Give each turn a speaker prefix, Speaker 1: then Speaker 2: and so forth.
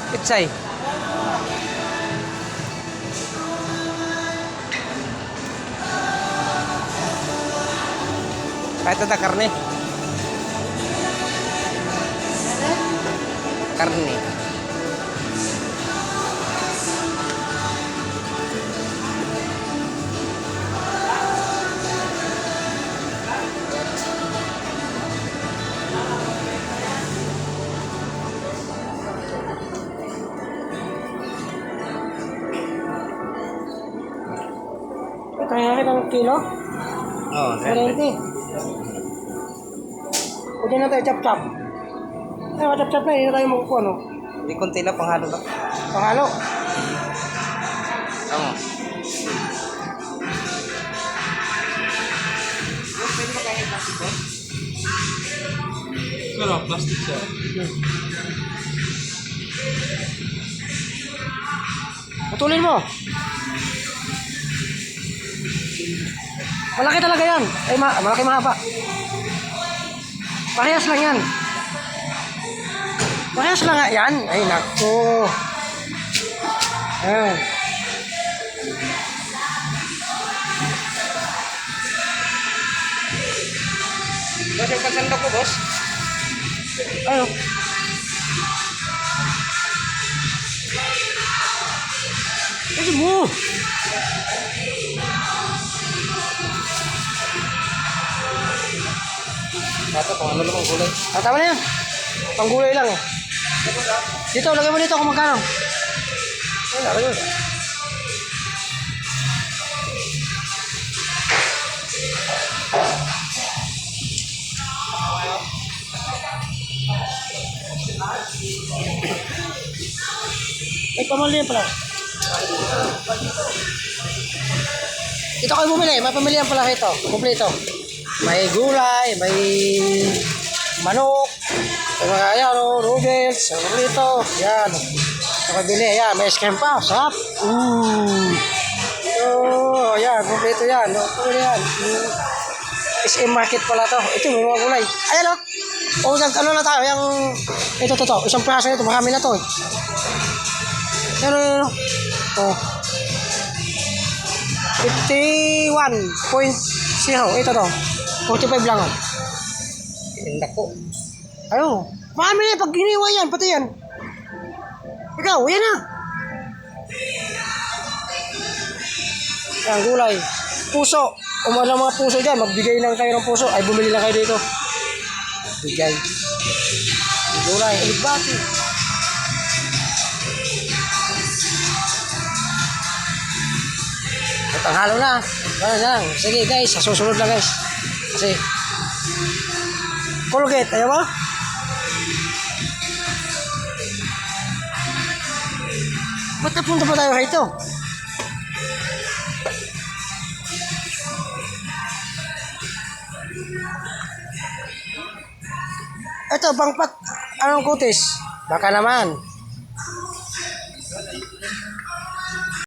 Speaker 1: Pitsay. Kahit ada karne. Karne.
Speaker 2: Kaya ng kilo?
Speaker 1: Oh,
Speaker 2: 40. Pwede na tayo chop-chop. Ay, chop-chop na, hindi na tayo magkukuha, no?
Speaker 1: Hindi konti lang panghalo lang.
Speaker 2: Panghalo.
Speaker 1: Tama.
Speaker 3: Pero plastic siya.
Speaker 2: Putulin mo. Malaki talaga yan. Ay, malaki mahaba. Parehas lang yan. Parehas lang nga yan. Ay, naku. Ayan.
Speaker 1: Boss, yung pansandok ko, boss.
Speaker 2: Ano? Kasi mo.
Speaker 1: Bata, panghalo lang ang gulay.
Speaker 2: Tama na yan. Panggulay lang eh. Dito, lagay mo dito kung magkano.
Speaker 1: Ay, lalo yun.
Speaker 2: Ay, pamali yan pala. Dito kayo bumili. May pamilihan pala ito. Kompleto. May gulay, may manok, may mga yan, noodles, kompleto. Yan. Ito kayo bili. Yan, may scam pa. Sarap. Oh, yan. Kompleto yan. Kompleto yan. SM market pala to. Ito, may mga gulay. Ayan o. O, ano na tayo. Yung, ito. Isang praso nito. Marami na to eh. Ano. Oh. 51.0. Ito to. 45 lang.
Speaker 1: Tindak ko.
Speaker 2: Ayun. Marami na pag giniwa yan. Pati yan. Ikaw, yan na. Yan, gulay. Puso. Kung wala mga puso dyan, magbigay lang kayo ng puso. Ay, bumili lang kayo dito. Bigay. Gulay. Aligbati. At ang halo na. Ano lang. Sige guys, sa susunod lang guys. Kasi Colgate, ayaw ba? Ba't napunta pa tayo rito? Ito, bangpat. Anong kutis? Baka naman.